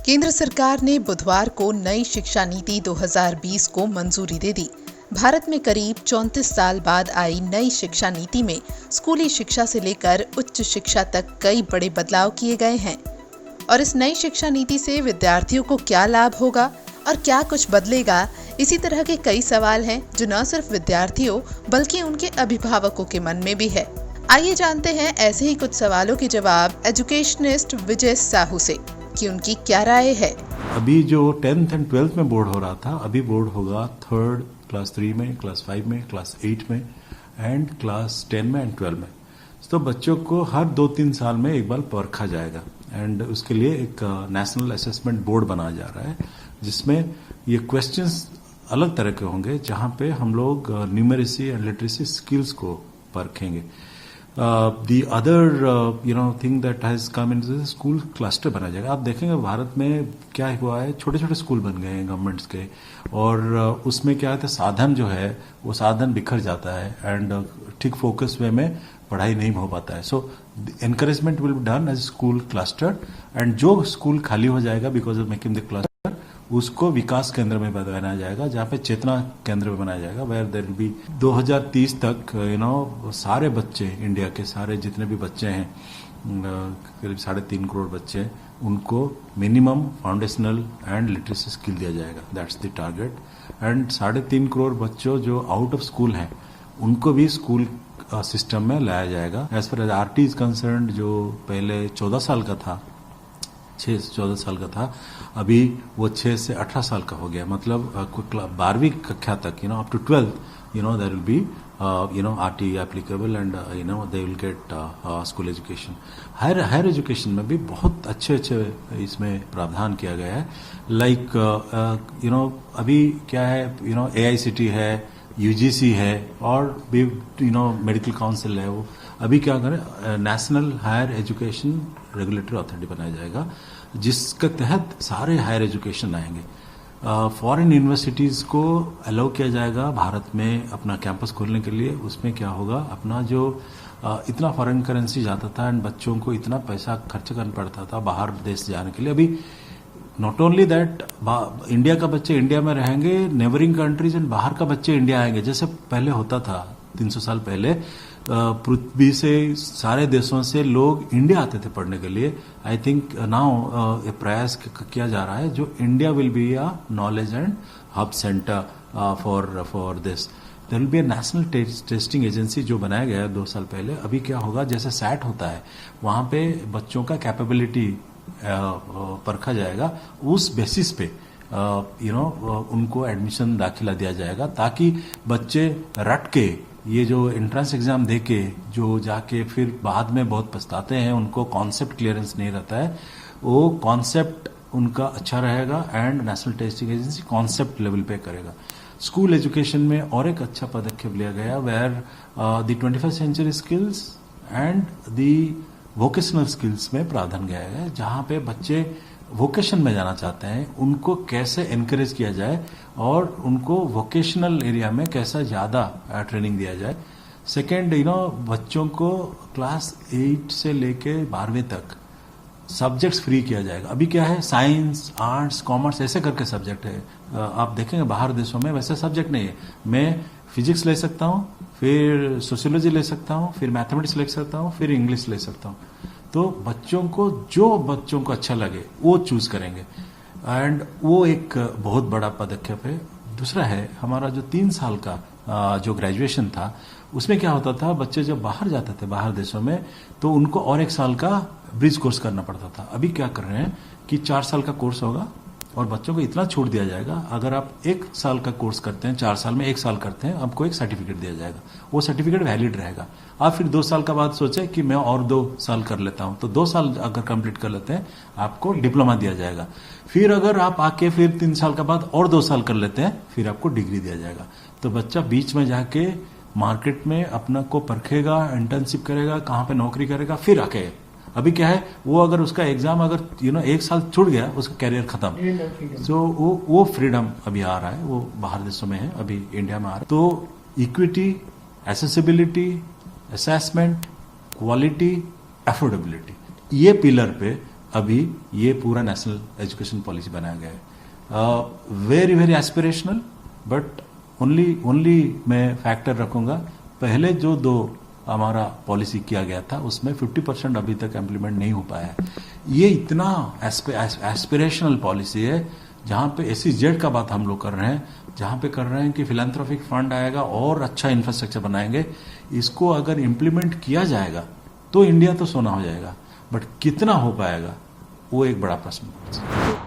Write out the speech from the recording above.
केंद्र सरकार ने बुधवार को नई शिक्षा नीति 2020 को मंजूरी दे दी। भारत में करीब 34 साल बाद आई नई शिक्षा नीति में स्कूली शिक्षा से लेकर उच्च शिक्षा तक कई बड़े बदलाव किए गए हैं। और इस नई शिक्षा नीति से विद्यार्थियों को क्या लाभ होगा और क्या कुछ बदलेगा, इसी तरह के कई सवाल हैं जो न सिर्फ विद्यार्थियों बल्कि उनके अभिभावकों के मन में भी है। आइए जानते हैं ऐसे ही कुछ सवालों के जवाब एजुकेशनिस्ट विजय साहू से कि उनकी क्या राय है। अभी जो 10th एंड 12th में बोर्ड हो रहा था, अभी बोर्ड होगा 3rd, क्लास 3 में, क्लास 5 में, क्लास 8 में एंड क्लास 10 में एंड 12 में। तो बच्चों को हर 2-3 साल में एक बार परखा जाएगा एंड उसके लिए एक नेशनल असेसमेंट बोर्ड बनाया जा रहा है, जिसमें ये क्वेश्चंस अलग तरह के होंगे, जहां पे हम लोग न्यूमेरेसी एंड लिटरेसी स्किल्स को परखेंगे। The other thing that has come into the school cluster बना जाएगा। आप देखेंगे भारत में क्या हुआ है, छोटे छोटे स्कूल बन गए हैं गवर्नमेंट्स के, और उसमें क्या है, साधन जो है वो साधन बिखर जाता है एंड ठीक फोकस वे में पढ़ाई नहीं हो पाता है। So encouragement will be done as school cluster and जो स्कूल खाली हो जाएगा because of making the cluster, उसको विकास केंद्र में बनाया जाएगा, जहाँ पे चेतना केंद्र में बनाया जाएगा, वेयर देयर विल बी 2030 तक सारे बच्चे, इंडिया के सारे जितने भी बच्चे हैं, करीब 3.5 करोड़ बच्चे, उनको minimum foundational and literacy skill दिया जाएगा। That's the target. And 3.5 crore बच्चों जो आउट ऑफ स्कूल हैं, उनको भी स्कूल सिस्टम में लाया जाएगा। As far as RT is concern, जो पहले 14 साल का था, 6 से 14 साल का था, अभी वो 6 से 18 साल का हो गया। मतलब 12वीं कक्षा तक, up to 12th, there will be RT applicable and they will get school education. Higher education में भी बहुत अच्छे इसमें प्रावधान किया गया है। लाइक अभी क्या है, AICT है, UGC है और भी मेडिकल काउंसिल है। वो अभी क्या करें, national higher education regulatory authority बनाया जाएगा, जिसके तहत सारे हायर एजुकेशन आएंगे। फॉरेन यूनिवर्सिटीज को अलाउ किया जाएगा भारत में अपना कैंपस खोलने के लिए। उसमें क्या होगा, अपना जो इतना फॉरेन करेंसी जाता था एंड बच्चों को इतना पैसा खर्च करना पड़ता था बाहर देश जाने के लिए, अभी नॉट ओनली दैट, इंडिया का बच्चे इंडिया में रहेंगे, नेबरिंग कंट्रीज एंड बाहर का बच्चे इंडिया आएंगे, जैसे पहले होता था 300 साल पहले। पृथ्वी से सारे देशों से लोग इंडिया आते थे पढ़ने के लिए। आई थिंक नाउ प्रयास किया जा रहा है, जो India will be a knowledge and hub centre for this. There will be a national testing agency जो बनाया गया है 2 साल पहले। अभी क्या होगा, जैसे सैट होता है, वहां पे बच्चों का कैपेबिलिटी परखा जाएगा, उस बेसिस पे उनको एडमिशन दाखिला दिया जाएगा, ताकि बच्चे रट के ये जो एंट्रेंस एग्जाम देके जो जाके फिर बाद में बहुत पछताते हैं, उनको कॉन्सेप्ट क्लियरेंस नहीं रहता है, वो कॉन्सेप्ट उनका अच्छा रहेगा and national testing agency concept level पे करेगा। स्कूल एजुकेशन में और एक अच्छा पदक्षेप लिया गया, where the 21st century skills and the vocational skills में प्रावधान किया गया है, जहां पे बच्चे वोकेशन में जाना चाहते हैं, उनको कैसे एनकरेज किया जाए और उनको वोकेशनल एरिया में कैसा ज्यादा ट्रेनिंग दिया जाए। सेकेंड, बच्चों को क्लास 8 से लेके 12वीं तक सब्जेक्ट्स फ्री किया जाएगा। अभी क्या है, साइंस, आर्ट्स, कॉमर्स ऐसे करके सब्जेक्ट है। आप देखेंगे बाहर देशों में वैसे सब्जेक्ट नहीं है। मैं फिजिक्स ले सकता हूँ, फिर सोशियोलॉजी ले सकता हूँ, फिर मैथमेटिक्स ले सकता हूँ, फिर इंग्लिश ले सकता हूँ। तो बच्चों को अच्छा लगे वो चूज करेंगे एंड वो एक बहुत बड़ा पदक्षेप है। दूसरा है हमारा जो 3 साल का जो ग्रेजुएशन था, उसमें क्या होता था, बच्चे जब बाहर जाते थे बाहर देशों में, तो उनको और 1 साल का ब्रिज कोर्स करना पड़ता था। अभी क्या कर रहे हैं कि 4 साल का कोर्स होगा और बच्चों को इतना छूट दिया जाएगा, अगर आप 1 साल का कोर्स करते हैं, 4 साल में 1 साल करते हैं, आपको एक सर्टिफिकेट दिया जाएगा। वो सर्टिफिकेट वैलिड रहेगा। आप फिर 2 साल का बाद सोचे कि मैं और 2 साल कर लेता हूं, तो 2 साल अगर कंप्लीट कर लेते हैं, आपको डिप्लोमा दिया जाएगा। फिर अगर आप आके फिर 3 साल का बाद और 2 साल कर लेते हैं, फिर आपको डिग्री दिया जाएगा। तो बच्चा बीच में जाके मार्केट में अपना को परखेगा, इंटर्नशिप करेगा, कहाँ पे नौकरी करेगा, फिर आके। अभी क्या है, वो अगर उसका एग्जाम अगर 1 साल छूट गया, उसका कैरियर खत्म। सो वो फ्रीडम अभी आ रहा है, वो बाहर देशों में है, अभी इंडिया में आ रहा है। तो equity, accessibility, assessment, quality, affordability, ये पिलर पे अभी ये पूरा नेशनल एजुकेशन पॉलिसी बनाया गया है। Very very aspirational, but only मैं फैक्टर रखूंगा, पहले जो 2 हमारा पॉलिसी किया गया था उसमें 50% अभी तक इम्प्लीमेंट नहीं हो पाया है। ये इतना एस्पिरेशनल पॉलिसी है जहां पे SEZ का बात हम लोग कर रहे हैं, जहां पे कर रहे हैं कि फिलैंथ्रोपिक फंड आएगा और अच्छा इंफ्रास्ट्रक्चर बनाएंगे। इसको अगर इम्प्लीमेंट किया जाएगा तो इंडिया तो सोना हो जाएगा, बट कितना हो पाएगा वो एक बड़ा प्रश्न है।